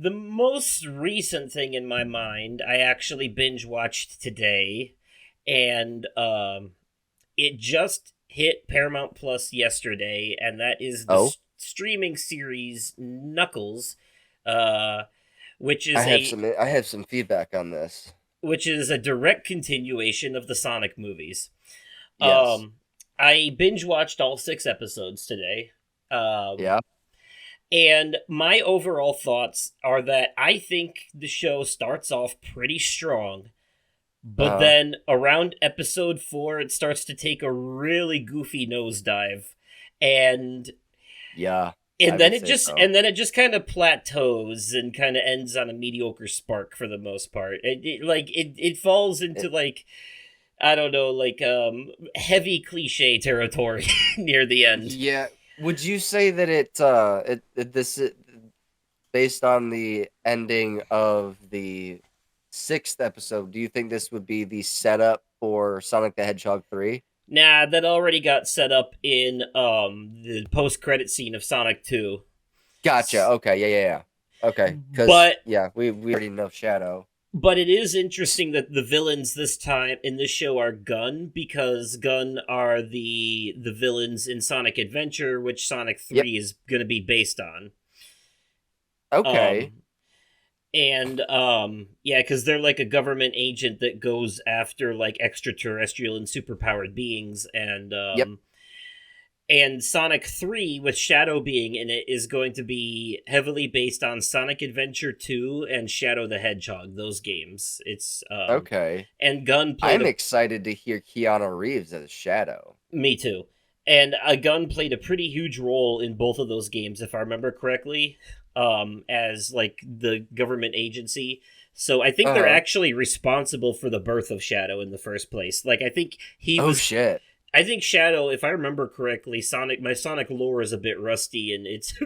The most recent thing in my mind, I actually binge watched today, and it just hit Paramount Plus yesterday, and that is the Oh, streaming series Knuckles, uh, which I is have a some feedback on this. direct continuation of the Sonic movies. Yes. Um, I binge watched all 6 episodes today. Um, Yeah. And my overall thoughts are that I think the show starts off pretty strong, but Uh-huh. then around episode 4, it starts to take a really goofy nosedive. And Yeah, I and then would it say just so. and then it just kind of plateaus and kind of ends on a mediocre spark for the most part. It falls into It, like, I don't know, like heavy cliche territory near the end. yeah. Would you say that based on the ending of the sixth episode, do you think this would be the setup for Sonic the Hedgehog 3? Nah, that already got set up in the post credit scene of Sonic 2. Gotcha. Okay. Yeah, yeah, yeah. Okay. Because But yeah, we already know Shadow. it is interesting that the villains this time in this show are Gun, because Gun are the villains in Sonic Adventure, which Sonic Yep. 3 is going to be based on. Okay. Um and yeah, cuz they're like a government agent that goes after like extraterrestrial and superpowered beings, Yep. and Sonic 3, with Shadow being in it, is going to be heavily based on Sonic Adventure 2 and Shadow the Hedgehog, those games. It's Okay. and Gun played I'm a excited to hear Keanu Reeves as Shadow. Me too. And a Gun played a pretty huge role in both of those games, if I remember correctly, as like the government agency. So I think they're Uh-huh. actually responsible for the birth of Shadow in the first place. Like I think he Oh was shit. I think Shadow, if I remember correctly, my Sonic lore is a bit rusty, and it's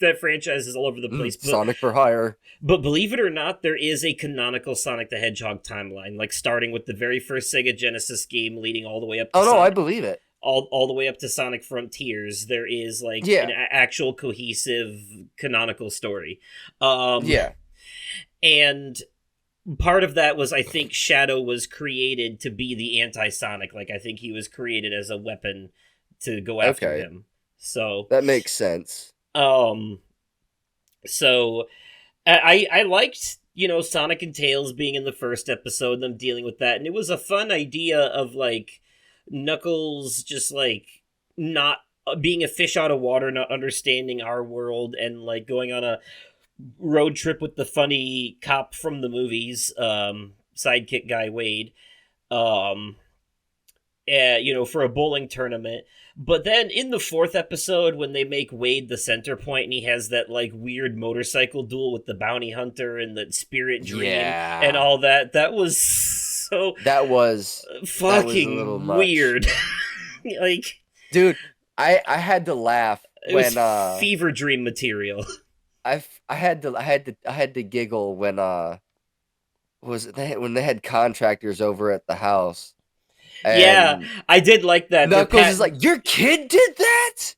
that franchise is all over the place. Sonic for hire. But believe it or not, there is a canonical Sonic the Hedgehog timeline, like starting with the very first Sega Genesis game, leading all the way up to Oh no, I believe it. all the way up to Sonic Frontiers. There is like an Yeah. actual cohesive canonical story, um, Yeah. and part of that was, I think Shadow was created to be the anti-Sonic. Like I think he was created as a weapon to go after Okay. him. So That makes sense. um so I liked, Sonic and Tails being in the first episode, them dealing with that, and it was a fun idea of like Knuckles just like not being a fish out of water, not understanding our world, and like going on a road trip with the funny cop from the movies, sidekick guy Wade, um, for a bowling tournament. But then in the fourth episode, when they make Wade the center point and he has that like weird motorcycle duel with the bounty hunter and the spirit dream and Yeah. all that, that was so That was that was a little fucking much. weird. Like, Dude, I had to laugh it was when fever dream material. I had to giggle when when they had contractors over at the house Yeah, and I did like that. Knuckles is like, "Your kid did that?"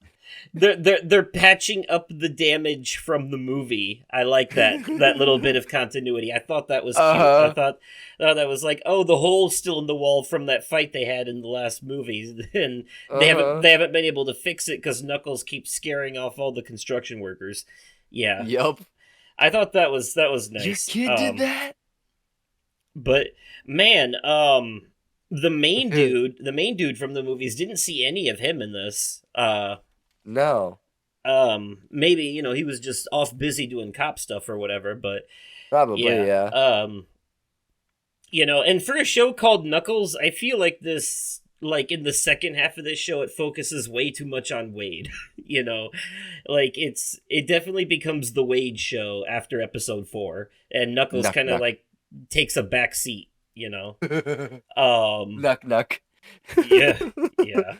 They're patching up the damage from the movie. I like that little bit of continuity. I thought that was cute. Uh-huh. That was like, oh, the hole's still in the wall from that fight they had in the last movie, and Uh-huh. they haven't been able to fix it because Knuckles keeps scaring off all the construction workers. Yeah, Yup. I thought that was Your nice. kid did that? But man, the main dude from the movies, didn't see any of him in this. No. Maybe, he was just off busy doing cop stuff or whatever, but Probably, yeah. yeah. And for a show called Knuckles, I feel like this, like in the second half of this show, it focuses way too much on Wade. Like it definitely becomes the Wade show after episode 4, and Knuckles Knuck kind of knuck. like takes a back seat. Um Knuck knuck. yeah, yeah.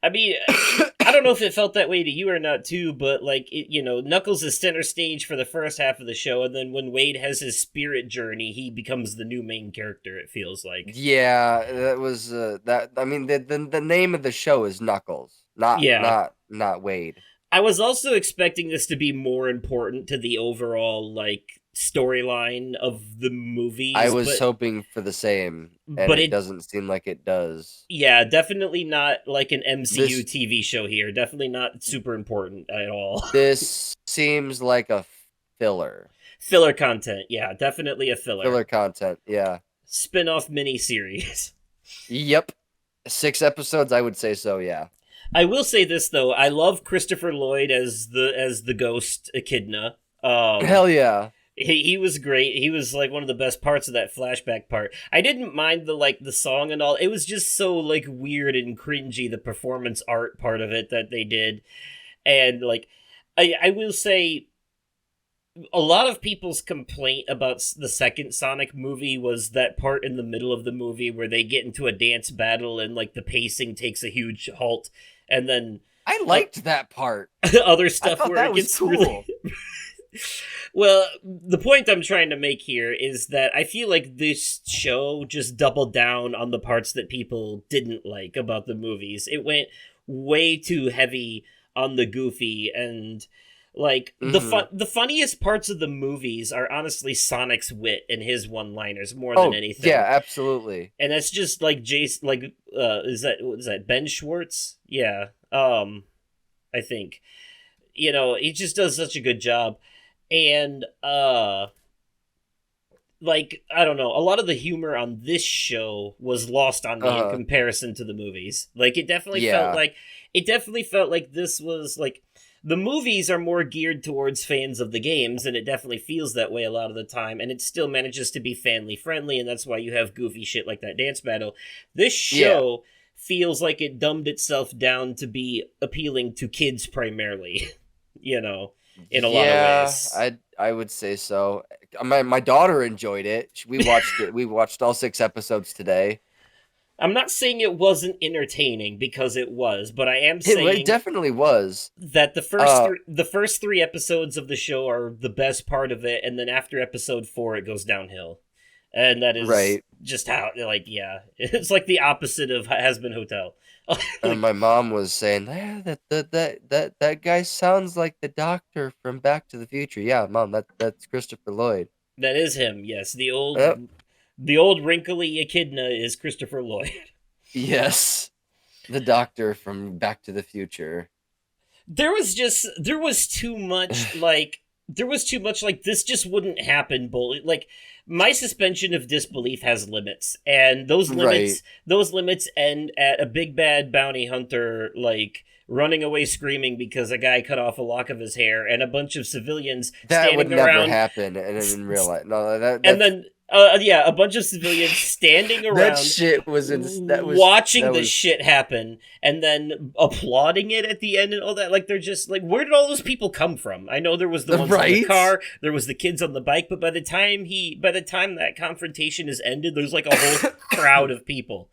I mean, I don't know if it felt that way to you or not too, but like Knuckles is center stage for the first half of the show, and then when Wade has his spirit journey, he becomes the new main character. It feels like, Yeah, that was that. I mean, the name of the show is Knuckles, yeah. not Wade. I was also expecting this to be more important to the overall like storyline of the I movies, was hoping for the same, and but it it doesn't seem like it does. yeah, definitely not like an MCU This TV show here. Definitely not super important at all. this seems like a filler. Filler content. Yeah, definitely a filler. Filler content. Yeah. Spin-off mini-series. Yep. 6 episodes, I would say so, yeah. I will say this though, I love Christopher Lloyd as the ghost Echidna. Um Hell yeah. he was great. He was like one of the best parts of that flashback part. I didn't mind the like the song and all. It was just so like weird and cringy the performance art part of it that they did. And like I will say a lot of people's complaint about the second Sonic movie was that part in the middle of the movie where they get into a dance battle and like the pacing takes a huge halt and then I uh, liked that part. other I stuff thought where that it was gets really cool. well, the point I'm trying to make here is that I feel like this show just doubled down on the parts that people didn't like about the movies. It went way too heavy on the goofy and like Hmm. the funniest parts of the movies are honestly Sonic's wit and his one-liners more than Oh, yeah, anything. absolutely. And that's just like Jace like is that Ben Schwartz? Yeah. I think. You know, he just does such a good job. And like I don't know, a lot of the humor on this show was lost on me in Uh-huh. comparison to the movies. Like Yeah. it definitely felt like this was like the movies are more geared towards fans of the games and it definitely feels that way a lot of the time and it still manages to be family friendly and that's why you have goofy shit like that dance battle. This Yeah. show feels like it dumbed itself down to be appealing to kids primarily, you know, in a lot of Yeah, ways. I would say so. My daughter enjoyed it. We watched it. We watched all 6 episodes today. I'm not saying it wasn't entertaining because it was, but I am It saying definitely was. that Uh, the first 3 episodes of the show are the best part of it and then after episode 4 it goes downhill. And that is right. just how like yeah, it's like the opposite of Has Been Hotel. My Like mom was saying, "Yeah, that guy sounds like the doctor from Back to the Future." Yeah, mom, that's Christopher Lloyd. that is him. Yes, Yep. the old wrinkly echidna is Christopher Lloyd. Yes, the doctor from Back to the Future. There was too much like this just wouldn't happen bull like my suspension of disbelief has limits and Right. those limits end at a big bad bounty hunter like running away screaming because a guy cut off a lock of his hair and a bunch of civilians That would standing never around happen in real life. No, and then yeah, a bunch of civilians standing that around shit was watching that this was shit happen and then applauding it at the end and all that. Like they're just like, where did all those people come from? I know there was the ones in the right. car, there was the kids on the bike, but by the time that confrontation is ended, there's like a whole crowd of people.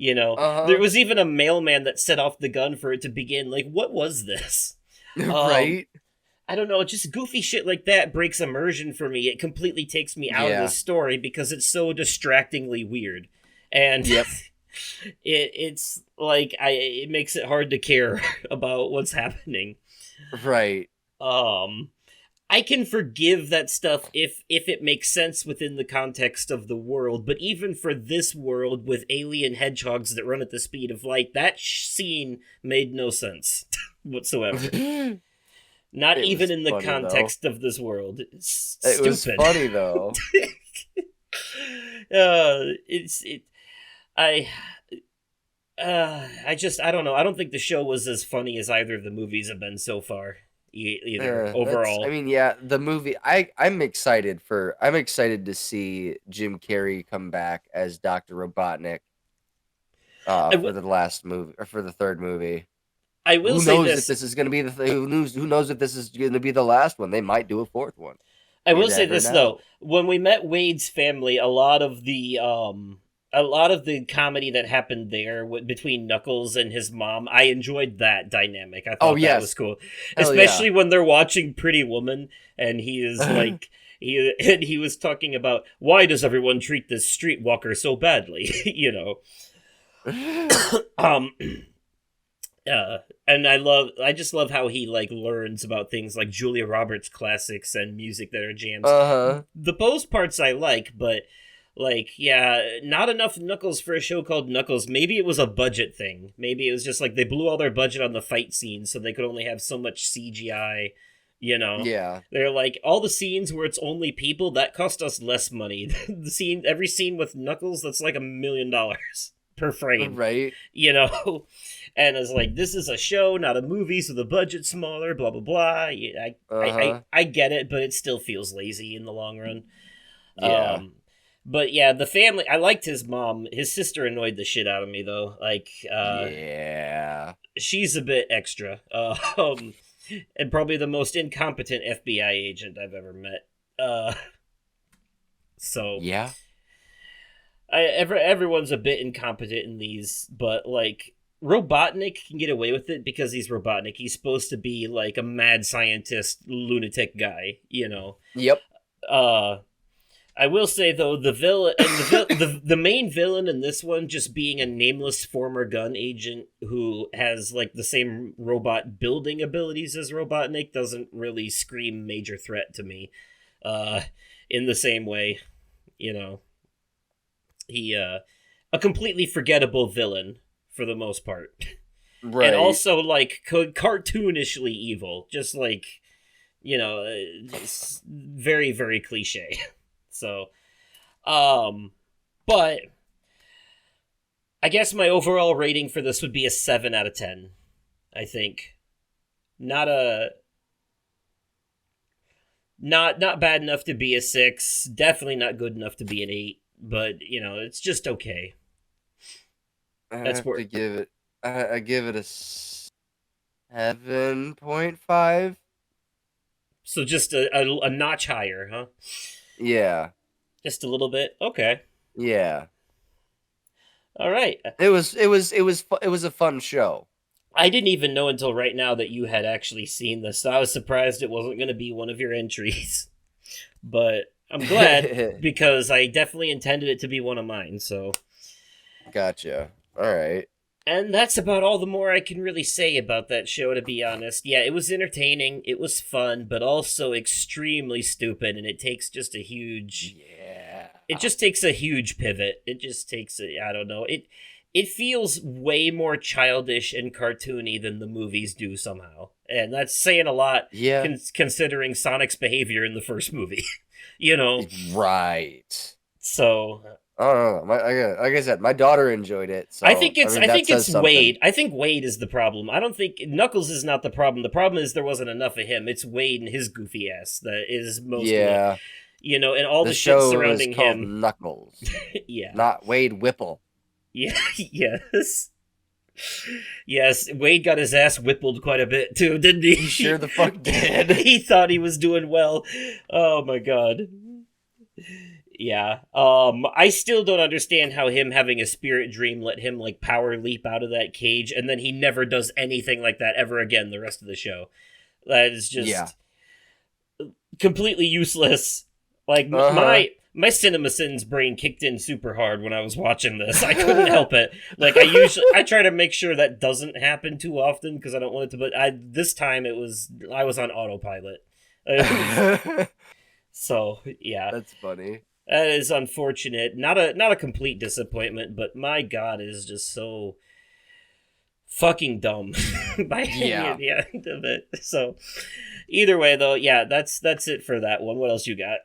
You know, there Uh-huh. was even a mailman that set off the gun for it to begin. Like, what was this? Um, Right? I don't know, just goofy shit like that breaks immersion for me. It completely takes me out of the Yeah. story because it's so distractingly weird. And Yep. it's like it makes it hard to care about what's happening. Right. Um I can forgive that stuff if it makes sense within the context of the world, but even for this world with alien hedgehogs that run at the speed of light, that scene made no sense whatsoever. It Not even was in the funny though. context of this world. It's It was stupid. funny though. It's it. I. I don't know. I don't think the show was as funny as either of the movies have been so far. Either That's I overall. mean, yeah, the movie I'm excited to see Jim Carrey come back as Dr. Robotnik I, for w- the last movie or for the third movie. I will Who say knows if this. this is going to be who knows if this is going to be the last one. They might do a fourth one. I You will say never this though. know. When we met Wade's family, a lot of the comedy that happened there between Knuckles and his mom, I enjoyed that dynamic. I Oh thought that was yes. cool, Hell yeah. especially when they're watching Pretty Woman and he is like he was talking about why does everyone treat this streetwalker so badly, you know. Um And I just love how he like learns about things like Julia Roberts classics and music that are jams. Uh-huh. The Pose parts I like, but like, yeah, not enough Knuckles for a show called Knuckles. Maybe it was a budget thing. Maybe it was just like they blew all their budget on the fight scenes, so they could only have so much CGI. You know, Yeah. they're like all the scenes where it's only people that cost us less money. Every scene with Knuckles, that's like $1 million per frame. Right. You know, and it's like this is a show, not a movie, so the budget's smaller. Blah blah blah. Yeah, Uh-huh. I get it, but it still feels lazy in the long run. Yeah. Um, but yeah, the family. I liked his mom. His sister annoyed the shit out of me though. Like, Yeah. she's a bit extra. And probably the most incompetent FBI agent I've ever met. Uh, so Yeah. everyone's a bit incompetent in these, but like Robotnik can get away with it because he's Robotnik. He's supposed to be like a mad scientist, lunatic guy, you know. Yep. Uh, I will say though, the villain and the main villain in this one just being a nameless former gun agent who has like the same robot building abilities as Robotnik doesn't really scream major threat to me. Uh, in the same way, you know, he a completely forgettable villain for the most part, and Right. also like cartoonishly evil, just like it's very very cliche. So, but I guess my overall rating for this would be a 7 out of 10. I think not a not bad enough to be a 6. Definitely not good enough to be an 8. But it's just okay. I That's have where. to give it. I give it a 7.5. So just a notch higher, huh? Yeah. Just a little bit. Okay. Yeah. All right. It was a fun show. I didn't even know until right now that you had actually seen this. So I was surprised it wasn't going to be one of your entries. But I'm glad because I definitely intended it to be one of mine. So, Gotcha. All right. and that's about all the more I can really say about that show, to be honest. Yeah, it was entertaining, it was fun, but also extremely stupid, and it takes just a huge. Yeah. It just takes a huge pivot. It just takes I don't know. It feels way more childish and cartoony than the movies do somehow. And that's saying a lot Yeah. considering Sonic's behavior in the first movie. you know. Right. So I don't know. Like I said, my daughter enjoyed it, I so think I it's mean I that think says it's something. Wade. I think Wade is the problem. I don't think Knuckles is not the problem. The problem is there wasn't enough of him. It's Wade and his goofy ass that is mostly, Yeah. and all The the shit show is surrounding called him. Knuckles, Yeah. not Wade Whipple. Yeah. Yes. Yes, Wade got his ass whippled quite a bit too, didn't he? He sure the fuck did. He thought he was doing well. Oh my god. Yeah. I still don't understand how him having a spirit dream let him like power leap out of that cage and then he never does anything like that ever again the rest of the show. That is Yeah. just completely useless. Like Uh huh. my CinemaSins brain kicked in super hard when I was watching this. I couldn't help it. Like I try to make sure that doesn't happen too often because I don't want it to. But this time I was on autopilot. So yeah, That's funny. that is unfortunate. Not a complete disappointment, but my god, it is just so fucking dumb by Yeah. the end of it. So either way, though, yeah, that's it for that one. What else you got?